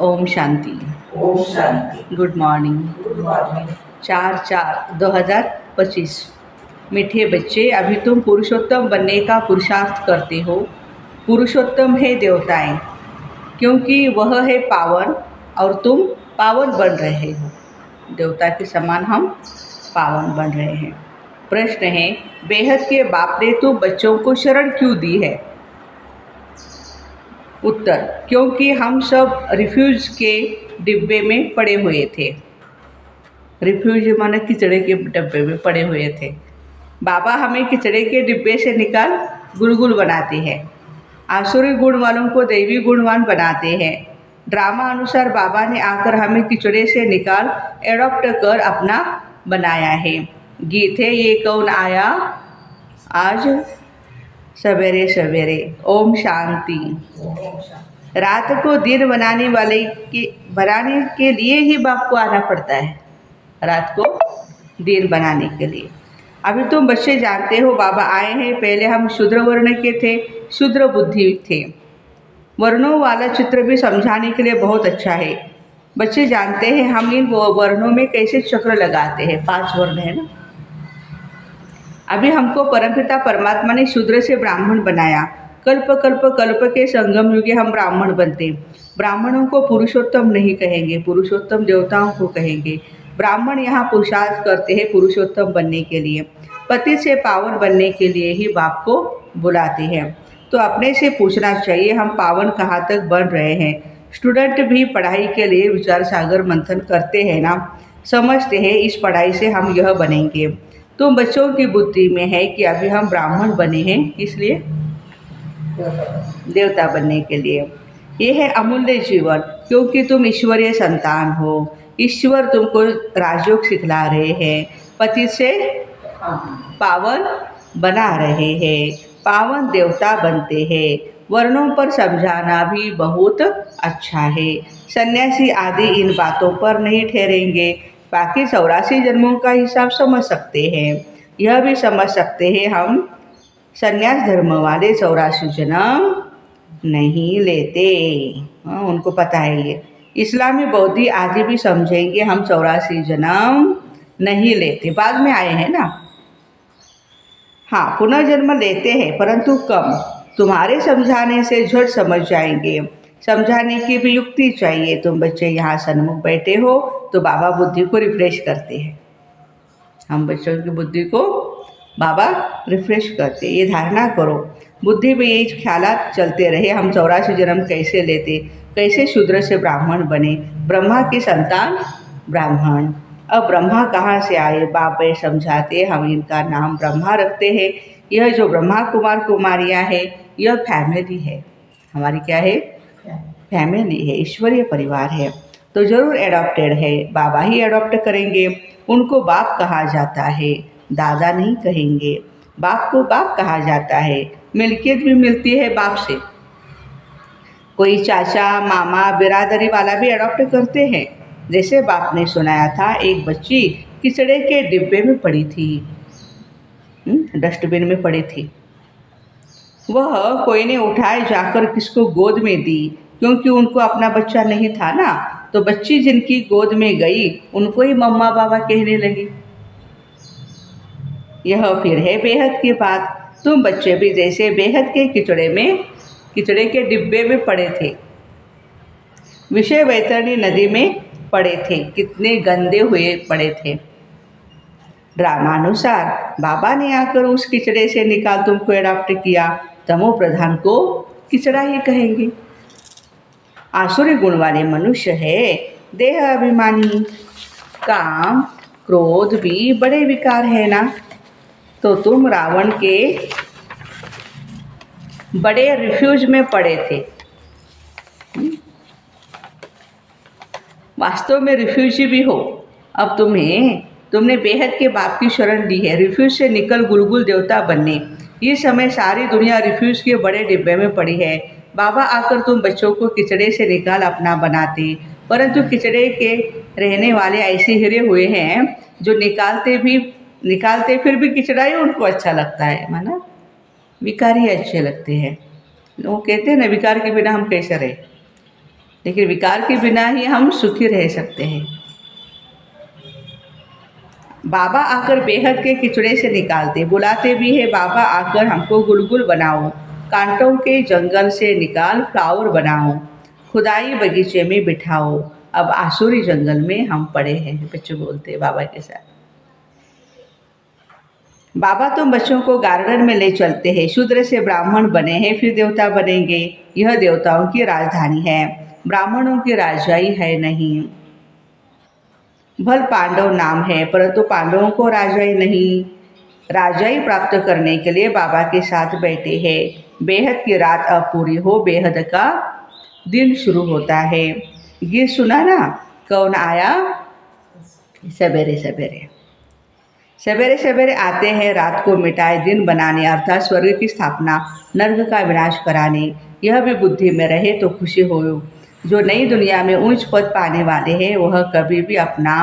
ओम शांति। ओम शांति। Good morning. Good morning. 4/4/2025। मीठे बच्चे, अभी तुम पुरुषोत्तम बनने का पुरुषार्थ करते हो। पुरुषोत्तम है देवताएं, क्योंकि वह है पावन और तुम पावन बन रहे हो। देवता के समान हम पावन बन रहे हैं। प्रश्न है, बेहद के बाप ने तो बच्चों को शरण क्यों दी है? उत्तर, क्योंकि हम सब रिफ्यूज के डिब्बे में पड़े हुए थे। रिफ्यूज माने किचड़े के डिब्बे में पड़े हुए थे। बाबा हमें किचड़े के डिब्बे से निकाल गुलगुल बनाते हैं। आसुरी गुण वालों को दैवी गुणवान बनाते हैं। ड्रामा अनुसार बाबा ने आकर हमें किचड़े से निकाल एडॉप्ट कर अपना बनाया है। गीत है, ये कौन आया आज सवेरे सवेरे। ओम शांति। रात को दिन बनाने के लिए ही बाप को आना पड़ता है। रात को दिन बनाने के लिए। अभी तुम बच्चे जानते हो बाबा आए हैं। पहले हम शूद्र वर्ण के थे, शूद्र बुद्धि थे। वर्णों वाला चित्र भी समझाने के लिए बहुत अच्छा है। बच्चे जानते हैं हम इन वर्णों में कैसे चक्र लगाते हैं। 5 वर्ण है ना। अभी हमको परमपिता परमात्मा ने शूद्र से ब्राह्मण बनाया। कल्प कल्प कल्प के संगम युगे हम ब्राह्मण बनते। ब्राह्मणों को पुरुषोत्तम नहीं कहेंगे, पुरुषोत्तम देवताओं को कहेंगे। ब्राह्मण यहाँ पुरुषार्थ करते हैं पुरुषोत्तम बनने के लिए, पति से पावन बनने के लिए ही बाप को बुलाते हैं। तो अपने से पूछना चाहिए, हम पावन कहाँ तक बन रहे हैं? स्टूडेंट भी पढ़ाई के लिए विचार सागर मंथन करते हैं ना, समझते हैं इस पढ़ाई से हम यह बनेंगे। तो बच्चों की बुद्धि में है कि अभी हम ब्राह्मण बने हैं, इसलिए देवता बनने के लिए। ये है अमूल्य जीवन, क्योंकि तुम ईश्वरीय संतान हो। ईश्वर तुमको राजयोग सिखला रहे हैं, पति से पावन बना रहे हैं, पावन देवता बनते हैं। वर्णों पर समझाना भी बहुत अच्छा है। सन्यासी आदि इन बातों पर नहीं ठहरेंगे। बाकी 84 जन्मों का हिसाब समझ सकते हैं। यह भी समझ सकते हैं हम सन्यास धर्म वाले 84 जन्म नहीं लेते। उनको पता है ये। इस्लामी बौद्धि आदि भी समझेंगे हम 84 जन्म नहीं लेते, बाद में आए हैं ना। हाँ, पुनर्जन्म लेते हैं परंतु कम। तुम्हारे समझाने से झट समझ जाएंगे। समझाने की भी युक्ति चाहिए। तुम बच्चे यहाँ सन्मुख बैठे हो तो बाबा बुद्धि को रिफ्रेश करते हैं। हम बच्चों की बुद्धि को बाबा रिफ्रेश करते। ये धारणा करो, बुद्धि में ये ख्यालात चलते रहे, हम 84 जन्म कैसे लेते, कैसे शूद्र से ब्राह्मण बने, ब्रह्मा की संतान ब्राह्मण। अब ब्रह्मा कहाँ से आए? बाबा समझाते, हम इनका नाम ब्रह्मा रखते हैं। यह जो ब्रह्मा कुमार कुमारियाँ हैं, यह फैमिली है हमारी। क्या है? फैमिली है, ईश्वरीय परिवार है। तो ज़रूर एडॉप्टेड है, बाबा ही एडॉप्ट करेंगे। उनको बाप कहा जाता है, दादा नहीं कहेंगे। बाप को बाप कहा जाता है। मिल्कियत भी मिलती है बाप से। कोई चाचा मामा बिरादरी वाला भी एडॉप्ट करते हैं। जैसे बाप ने सुनाया था, एक बच्ची किचड़े के डिब्बे में पड़ी थी, डस्टबिन में पड़ी थी। वह कोई ने उठाए जाकर किसको गोद में दी, क्योंकि उनको अपना बच्चा नहीं था ना। तो बच्ची जिनकी गोद में गई उनको ही मम्मा बाबा कहने लगी। यह फिर है बेहद की बात। तुम बच्चे भी जैसे बेहद के किचड़े के डिब्बे में पड़े थे, विषय वैतरणी नदी में पड़े थे, कितने गंदे हुए पड़े थे। ड्रामानुसार बाबा ने आकर उस किचड़े से निकाल तुमको एडॉप्ट किया। तमो प्रधान को किचड़ा ही कहेंगे। आसुरी गुण वाले मनुष्य है, देह अभिमानी, काम क्रोध भी बड़े विकार है ना। तो तुम रावण के बड़े रिफ्यूज में पड़े थे। वास्तव में रिफ्यूजी भी हो। अब तुमने बेहद के बाप की शरण ली है, रिफ्यूज से निकल गुलगुल देवता बनने। इस समय सारी दुनिया रिफ्यूज के बड़े डिब्बे में पड़ी है। बाबा आकर तुम बच्चों को किचड़े से निकाल अपना बनाते, परंतु किचड़े के रहने वाले ऐसे हिरे हुए हैं जो निकालते फिर भी किचड़ा ही उनको अच्छा लगता है। माना विकारी अच्छे लगते हैं। लोग कहते हैं ना, विकार के बिना हम कैसे रहे। लेकिन विकार के बिना ही हम सुखी रह सकते हैं। बाबा आकर बेहद के किचड़े से निकालते, बुलाते भी है बाबा आकर हमको गुलगुल बनाओ, कांटों के जंगल से निकाल फ्लावर बनाओ, खुदाई बगीचे में बिठाओ, अब आसुरी जंगल में हम पड़े हैं। बच्चे बोलते हैं बाबा के साथ। बाबा तुम बच्चों को गार्डन में ले चलते हैं, शूद्र से ब्राह्मण बने हैं फिर देवता बनेंगे, यह देवताओं की राजधानी है, ब्राह्मणों की राजधानी है नहीं। भल पांडव नाम है परंतु पांडवों को राजाई नहीं। राजाई प्राप्त करने के लिए बाबा के साथ बैठे हैं। बेहद की रात अब पूरी हो, बेहद का दिन शुरू होता है। ये सुना ना, कौन आया? सवेरे सवेरे सवेरे सवेरे आते हैं रात को मिटाए दिन बनाने, अर्थात स्वर्ग की स्थापना, नर्क का विनाश कराने। यह भी बुद्धि में रहे तो खुशी हो। जो नई दुनिया में ऊंच पद पाने वाले हैं वह कभी भी अपना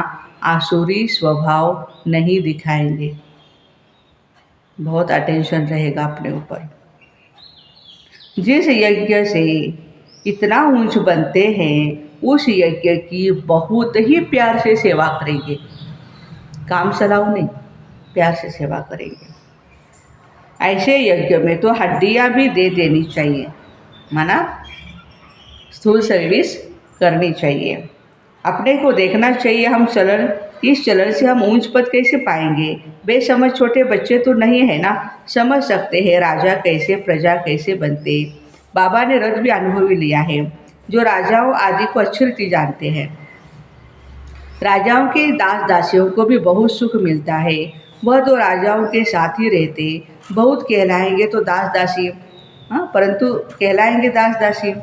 आसुरी स्वभाव नहीं दिखाएंगे। बहुत अटेंशन रहेगा अपने ऊपर। जिस यज्ञ से इतना ऊंच बनते हैं उस यज्ञ की बहुत ही प्यार से सेवा करेंगे। काम चलाओ नहीं, प्यार से सेवा करेंगे। ऐसे यज्ञ में तो हड्डियां भी दे देनी चाहिए, माना स्थूल सर्विस करनी चाहिए। अपने को देखना चाहिए हम चलन, इस चलन से हम ऊंच पद कैसे पाएंगे। बेसमझ छोटे बच्चे तो नहीं है ना, समझ सकते हैं राजा कैसे प्रजा कैसे बनते। बाबा ने रथ भी अनुभव लिया है। जो राजाओं आदि को अच्छी रीति जानते हैं, राजाओं के दास दासियों को भी बहुत सुख मिलता है। वह तो राजाओं के साथ ही रहते, बहुत कहलाएंगे तो दास दासी, हाँ, परंतु कहलाएंगे दास दासी।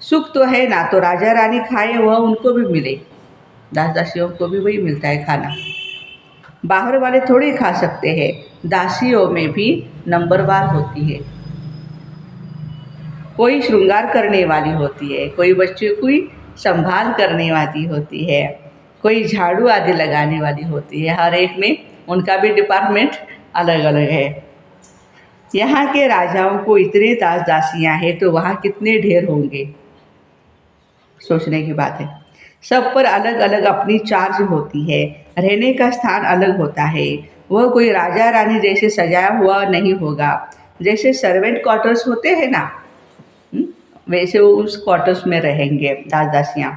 सुख तो है ना, तो राजा रानी खाए वह उनको भी मिले, दास दासियों को भी वही मिलता है खाना। बाहर वाले थोड़े खा सकते हैं, दासियों में भी नंबरवार होती है। कोई श्रृंगार करने वाली होती है, कोई बच्चे की संभाल करने वाली होती है, कोई झाड़ू आदि लगाने वाली होती है। हर एक में उनका भी डिपार्टमेंट अलग अलग है। यहाँ के राजाओं को इतने दास दासियाँ हैं तो वहाँ कितने ढेर होंगे, सोचने की बात है। सब पर अलग अलग अपनी चार्ज होती है, रहने का स्थान अलग होता है। वह कोई राजा रानी जैसे सजाया हुआ नहीं होगा। जैसे सर्वेंट क्वार्टर्स होते हैं ना, वैसे वो उस क्वार्टर्स में रहेंगे दास दासियाँ।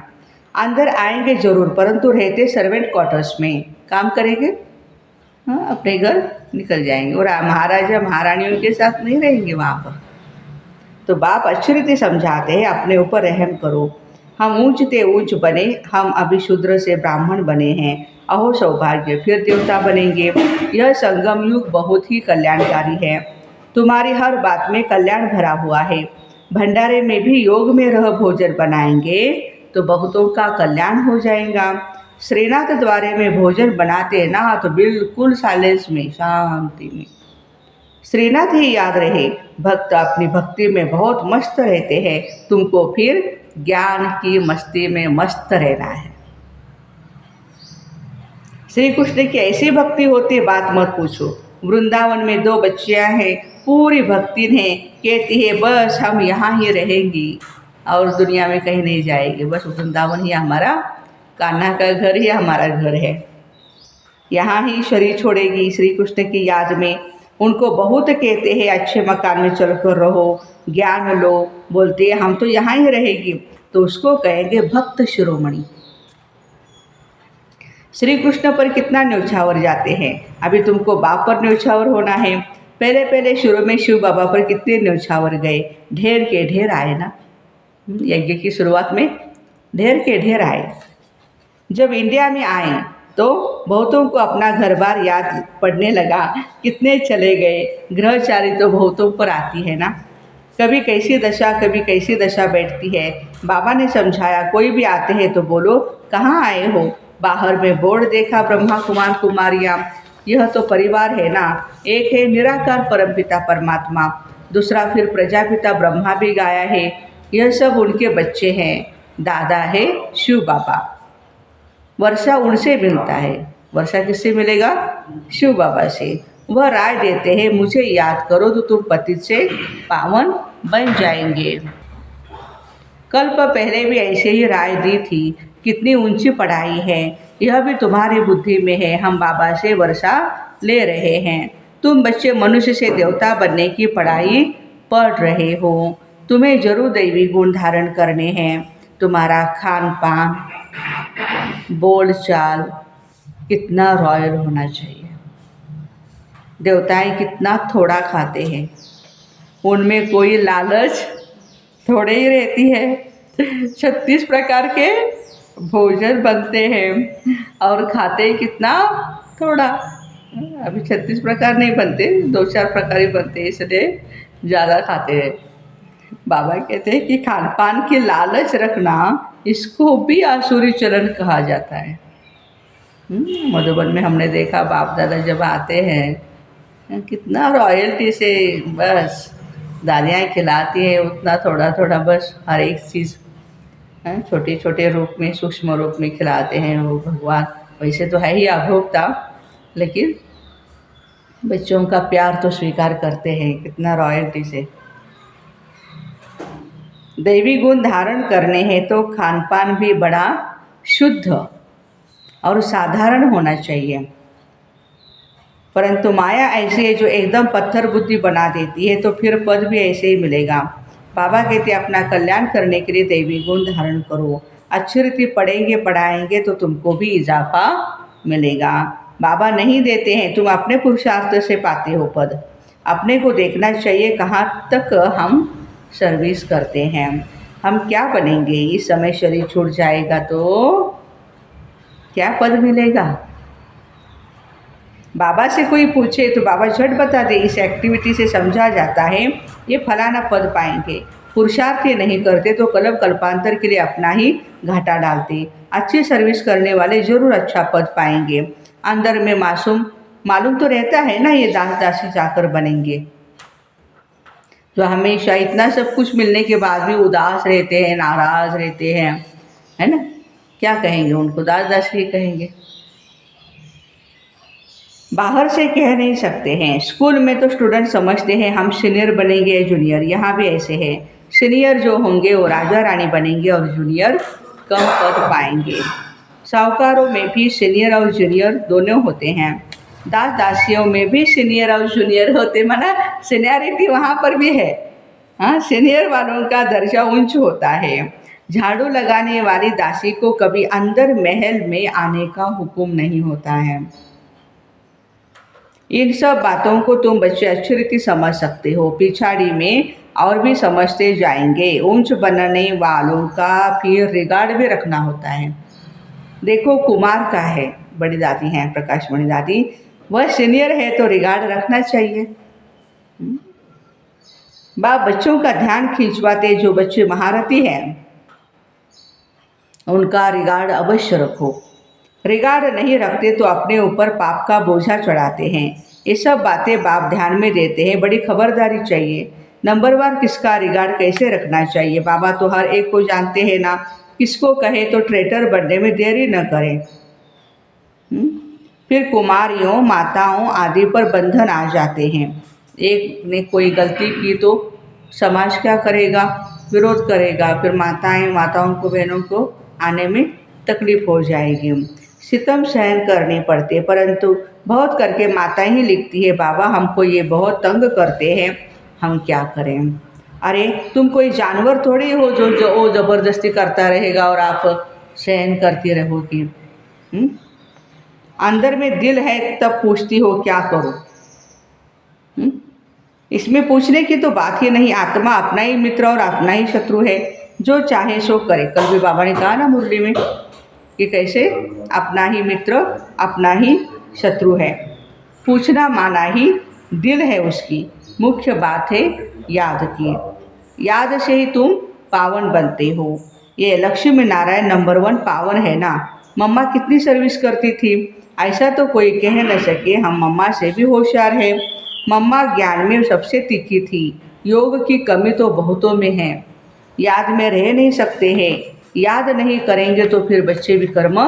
अंदर आएंगे जरूर परंतु रहते सर्वेंट क्वार्टर्स में, काम करेंगे, हाँ, अपने घर निकल जाएंगे। और महाराजा महारानियों के साथ नहीं रहेंगे वहाँ पर। तो बाप अच्छी रीति समझाते हैं, अपने ऊपर रहम करो। हम ऊंच ते ऊंच बने, हम अभी शूद्र से ब्राह्मण बने हैं। अहो सौभाग्य, फिर देवता बनेंगे। यह संगम युग बहुत ही कल्याणकारी है। तुम्हारी हर बात में कल्याण भरा हुआ है। भंडारे में भी योग में रह भोजन बनाएंगे तो बहुतों का कल्याण हो जाएगा। श्रीनाथ द्वारे में भोजन बनाते ना तो बिल्कुल साइलेंस में, शांति में। श्रीनाथ ही याद रहे। भक्त अपनी भक्ति में बहुत मस्त रहते हैं, तुमको फिर ज्ञान की मस्ती में मस्त रहना है। श्री कृष्ण की ऐसी भक्ति होती बात मत पूछो। वृंदावन में 2 बच्चियां हैं, पूरी भक्ति ने कहती है बस हम यहाँ ही रहेंगी और दुनिया में कहीं नहीं जाएगी, बस वृंदावन ही हमारा, कान्हा का घर ही हमारा घर है, यहाँ ही शरीर छोड़ेगी श्री कृष्ण की याद में। उनको बहुत कहते हैं अच्छे मकान में चलकर रहो, ज्ञान लो, बोलते हैं हम तो यहाँ ही रहेगी, तो उसको कहेंगे भक्त शिरोमणि। श्री कृष्ण पर कितना न्यौछावर जाते हैं। अभी तुमको बाप पर न्यौछावर होना है। पहले पहले शुरू में शिव बाबा पर कितने न्यौछावर गए, ढेर के ढेर आए ना। यज्ञ की शुरुआत में ढेर के ढेर आए। जब इंडिया में आए तो बहुतों को अपना घर बार याद पड़ने लगा, कितने चले गए। ग्रहचारी तो बहुतों पर आती है ना, कभी कैसी दशा कभी कैसी दशा बैठती है। बाबा ने समझाया कोई भी आते हैं तो बोलो कहाँ आए हो। बाहर में बोर्ड देखा ब्रह्मा कुमार कुमारियाँ, यह तो परिवार है ना। एक है निराकार परमपिता परमात्मा, दूसरा फिर प्रजापिता ब्रह्मा भी गाया है, यह सब उनके बच्चे हैं। दादा है शिव बाबा, वर्षा उनसे मिलता है। वर्षा किससे मिलेगा? शिव बाबा से। वह राय देते हैं मुझे याद करो तो तुम पतित से पावन बन जाएंगे। कल्प पहले भी ऐसे ही राय दी थी। कितनी ऊंची पढ़ाई है, यह भी तुम्हारी बुद्धि में है। हम बाबा से वर्षा ले रहे हैं। तुम बच्चे मनुष्य से देवता बनने की पढ़ाई पढ़ रहे हो। तुम्हें जरूर दैवी गुण धारण करने हैं। तुम्हारा खान पान, बोल चाल कितना रॉयल होना चाहिए। देवताएं कितना थोड़ा खाते हैं, उनमें कोई लालच थोड़े ही रहती है। 36 प्रकार के भोजन बनते हैं और खाते कितना थोड़ा। अभी 36 प्रकार नहीं बनते, 2-4 प्रकार ही बनते हैं, इसलिए ज़्यादा खाते हैं। बाबा कहते हैं कि खान पान की लालच रखना, इसको भी आसुरी चलन कहा जाता है। मधुबन में हमने देखा बाप दादा जब आते हैं कितना रॉयल्टी से बस दादियाँ खिलाती है, उतना थोड़ा थोड़ा बस हर एक चीज़ छोटे छोटे रूप में, सूक्ष्म रूप में खिलाते हैं वो भगवान। वैसे तो है ही अभोक्ता, लेकिन बच्चों का प्यार तो स्वीकार करते हैं कितना रॉयल्टी से। दैवी गुण धारण करने हैं तो खान पान भी बड़ा शुद्ध और साधारण होना चाहिए। परंतु माया ऐसी है जो एकदम पत्थर बुद्धि बना देती है, तो फिर पद भी ऐसे ही मिलेगा। बाबा कहते अपना कल्याण करने के लिए दैवी गुण धारण करो। अच्छी रीति पढ़ेंगे पढ़ाएंगे तो तुमको भी इजाफा मिलेगा। बाबा नहीं देते हैं, तुम अपने पुरुषार्थ से पाते हो पद। अपने को देखना चाहिए कहाँ तक हम सर्विस करते हैं। हम क्या बनेंगे, इस समय शरीर छूट जाएगा तो क्या पद मिलेगा। बाबा से कोई पूछे तो बाबा झट बता दे, इस एक्टिविटी से समझा जाता है ये फलाना पद पाएंगे। पुरुषार्थ ये नहीं करते तो कल्प कल्पांतर के लिए अपना ही घाटा डालते। अच्छी सर्विस करने वाले जरूर अच्छा पद पाएंगे। अंदर में मालूम तो रहता है ना, ये दास दासी जाकर बनेंगे। जो हमेशा इतना सब कुछ मिलने के बाद भी उदास रहते हैं, नाराज रहते हैं, है ना, क्या कहेंगे उनको, दास दासी ही कहेंगे। बाहर से कह नहीं सकते हैं। स्कूल में तो स्टूडेंट समझते हैं हम सीनियर बनेंगे या जूनियर। यहाँ भी ऐसे है, सीनियर जो होंगे वो राजा रानी बनेंगे और जूनियर कम पद पाएंगे। साहूकारों में भी सीनियर और जूनियर दोनों होते हैं। दास दासियों में भी सीनियर और जूनियर होते, माना सीनियरिटी वहाँ पर भी है। हाँ, सीनियर वालों का दर्जा ऊंच होता है। झाड़ू लगाने वाली दासी को कभी अंदर महल में आने का हुक्म नहीं होता है। इन सब बातों को तुम बच्चे अच्छी रीति समझ सकते हो। पिछाड़ी में और भी समझते जाएंगे। ऊंच बनने वालों का फिर रिगार्ड भी रखना होता है। देखो कुमार का है, बड़ी दादी हैं प्रकाश मणि दादी, वह सीनियर है तो रिगार्ड रखना चाहिए। बाप बच्चों का ध्यान खींचवाते, जो बच्चे महारथी हैं उनका रिगार्ड अवश्य रखो। रिगार्ड नहीं रखते तो अपने ऊपर पाप का बोझा चढ़ाते हैं। ये सब बातें बाप ध्यान में देते हैं। बड़ी खबरदारी चाहिए। नंबरवार किसका रिगार्ड कैसे रखना चाहिए, बाबा तो हर एक को जानते हैं ना। किसको कहे तो ट्रेटर बनने में देरी न करें। फिर कुमारियों, माताओं आदि पर बंधन आ जाते हैं। एक ने कोई गलती की तो समाज क्या करेगा, विरोध करेगा। फिर माताओं को, बहनों को आने में तकलीफ हो जाएगी। सितम सहन करने पड़ते, परंतु बहुत करके माता ही लिखती है, बाबा हमको ये बहुत तंग करते हैं, हम क्या करें। अरे तुम कोई जानवर थोड़ी हो जो वो ज़बरदस्ती करता रहेगा और आप सहन करती रहोगी। अंदर में दिल है तब पूछती हो क्या करो। इसमें पूछने की तो बात ही नहीं। आत्मा अपना ही मित्र और अपना ही शत्रु है, जो चाहे सो करे। कल भी बाबा ने कहा ना मुरली में कि कैसे अपना ही मित्र अपना ही शत्रु है। पूछना माना ही दिल है उसकी। मुख्य बात है याद की। याद से ही तुम पावन बनते हो। ये लक्ष्मी नारायण नंबर 1 पावन है ना। मम्मा कितनी सर्विस करती थी, ऐसा तो कोई कह न सके। हम मम्मा से भी होशियार है। मम्मा ज्ञान में सबसे तीखी थी। योग की कमी तो बहुतों में है। याद में रह नहीं सकते हैं। याद नहीं करेंगे तो फिर बच्चे विकर्म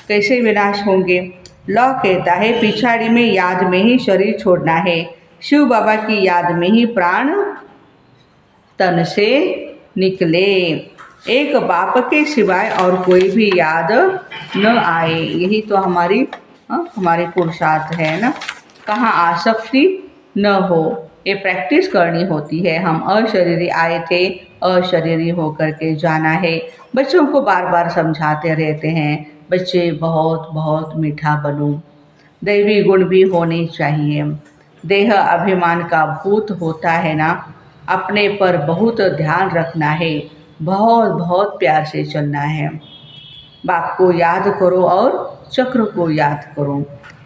कैसे विनाश होंगे। लॉ कहता है पिछाड़ी में याद में ही शरीर छोड़ना है। शिव बाबा की याद में ही प्राण तन से निकले। एक बाप के सिवाय और कोई भी याद न आए। यही तो हमारी पुरुषार्थ है ना। कहाँ आसक्ति न हो, ये प्रैक्टिस करनी होती है। हम अशरीरी आए थे, अशरीरी होकर के जाना है। बच्चों को बार बार समझाते रहते हैं, बच्चे बहुत बहुत मीठा बनो, दैवी गुण भी होने चाहिए। देह अभिमान का भूत होता है ना, अपने पर बहुत ध्यान रखना है, बहुत बहुत प्यार से चलना है। बाप को याद करो और चक्र को याद करो।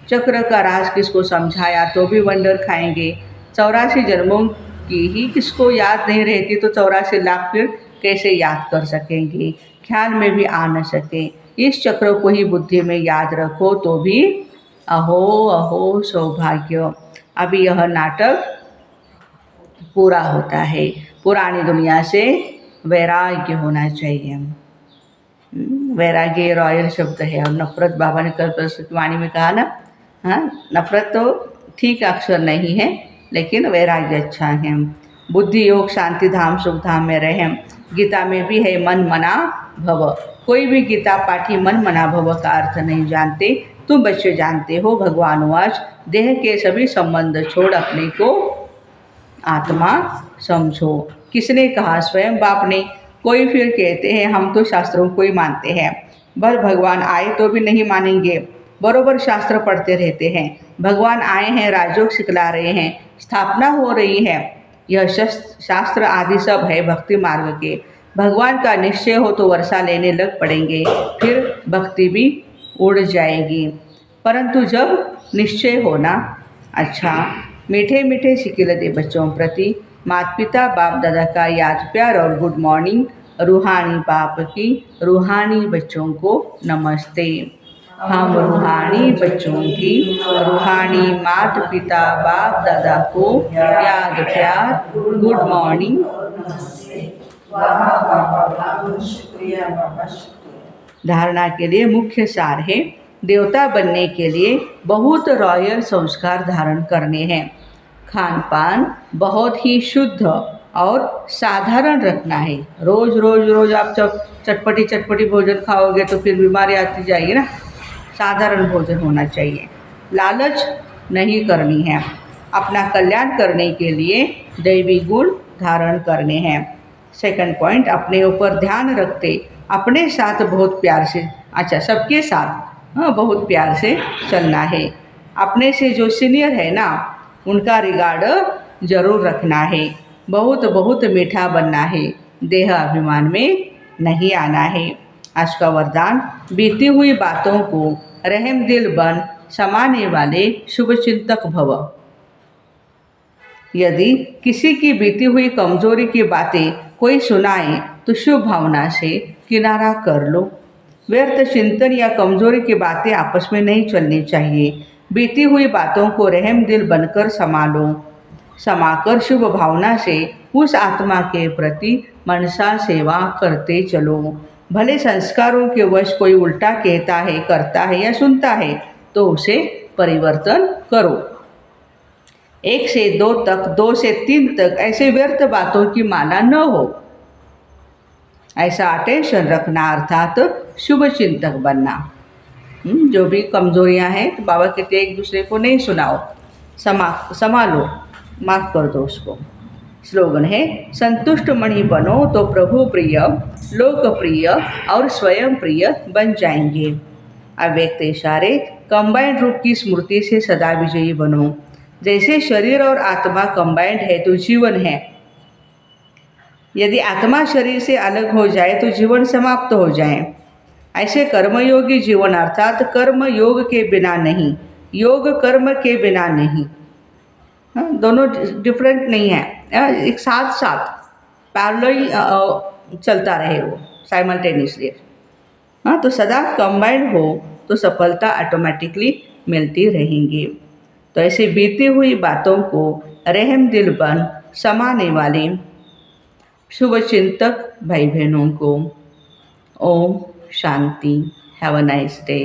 चक्र का राज किसको समझाया तो भी वंडर खाएंगे। 84 जन्मों की ही किसको याद नहीं रहती तो 84 लाख फिर कैसे याद कर सकेंगे, ख्याल में भी आ न सके। इस चक्र को ही बुद्धि में याद रखो तो भी अहो अहो सौभाग्य। अभी यह नाटक पूरा होता है। पुरानी दुनिया से वैराग्य होना चाहिए। वैराग्य रॉयल शब्द है। और नफरत, बाबा ने कल सरस्वती वाणी में कहा ना, हाँ, नफरत तो ठीक अक्षर नहीं है, लेकिन वैराग्य अच्छा है। बुद्धि योग शांति धाम सुख धाम में रहें। गीता में भी है मन मना भव। कोई भी गीता पाठी मन मना भव का अर्थ नहीं जानते, तुम बच्चे जानते हो। भगवान वाच, देह के सभी संबंध छोड़ अपने को आत्मा समझो। किसने कहा? स्वयं बाप ने। कोई फिर कहते हैं हम तो शास्त्रों को ही मानते हैं, बल भगवान आए तो भी नहीं मानेंगे। बरोबर शास्त्र पढ़ते रहते हैं। भगवान आए हैं, राजयोग सिखला रहे हैं, स्थापना हो रही है। यह शास्त्र आदि सब है भक्ति मार्ग के। भगवान का निश्चय हो तो वर्षा लेने लग पड़ेंगे, फिर भक्ति भी उड़ जाएगी। परंतु जब निश्चय होना, अच्छा, मीठे मीठे सिकिल दे बच्चों प्रति माता पिता बाप दादा का याद प्यार और गुड मॉर्निंग। रूहानी बाप की रूहानी बच्चों को नमस्ते। हम रूहानी बच्चों की रूहानी माता पिता बाप दादा को याद प्यार, गुड मॉर्निंग। धारणा के लिए मुख्य सार है, देवता बनने के लिए बहुत रॉयल संस्कार धारण करने हैं। खान पान बहुत ही शुद्ध और साधारण रखना है। रोज़ रोज़ रोज़ आप जब चटपटी भोजन खाओगे तो फिर बीमारी आती जाएगी ना। साधारण भोजन होना चाहिए। लालच नहीं करनी है। अपना कल्याण करने के लिए दैवी गुण धारण करने हैं। सेकंड पॉइंट, अपने ऊपर ध्यान रखते, अपने साथ बहुत प्यार से, अच्छा, सबके साथ बहुत प्यार से चलना है। अपने से जो सीनियर है ना, उनका रिगार्ड जरूर रखना है। बहुत बहुत मीठा बनना है, देह अभिमान में नहीं आना है। आज का वरदान, बीती हुई बातों को रहम दिल बन समाने वाले शुभ चिंतक भव। यदि किसी की बीती हुई कमजोरी की बातें कोई सुनाए तो शुभ भावना से किनारा कर लो। व्यर्थ चिंतन या कमजोरी की बातें आपस में नहीं चलनी चाहिए। बीती हुई बातों को रहम दिल बनकर संभालो। समाकर शुभ भावना से उस आत्मा के प्रति मनसा सेवा करते चलो। भले संस्कारों के वश कोई उल्टा कहता है, करता है या सुनता है तो उसे परिवर्तन करो। 1 से 2 तक, 2 से 3 तक ऐसे व्यर्थ बातों की माला न हो, ऐसा अटेंशन रखना, अर्थात शुभ चिंतक बनना। जो भी कमजोरियां हैं तो बाबा कहते एक दूसरे को नहीं सुनाओ, संभालो, माफ कर दो उसको। स्लोगन है, संतुष्ट मणि बनो तो प्रभु प्रिय, लोकप्रिय और स्वयं प्रिय बन जाएंगे। अव्यक्त इशारे, कंबाइंड रूप की स्मृति से सदा विजयी बनो। जैसे शरीर और आत्मा कंबाइंड है तो जीवन है। यदि आत्मा शरीर से अलग हो जाए तो जीवन समाप्त हो जाए। ऐसे कर्मयोगी जीवन, अर्थात कर्म योग के बिना नहीं, योग कर्म के बिना नहीं। दोनों डिफरेंट नहीं है, एक साथ साथ पैरेलल चलता रहे वो साइमल्टेनियसली। तो सदा कंबाइंड हो तो सफलता ऑटोमेटिकली मिलती रहेंगी। तो ऐसे बीती हुई बातों को रहम दिल बन समाने वाले शुभ चिंतक भाई बहनों को ओम शांति। Have a nice day.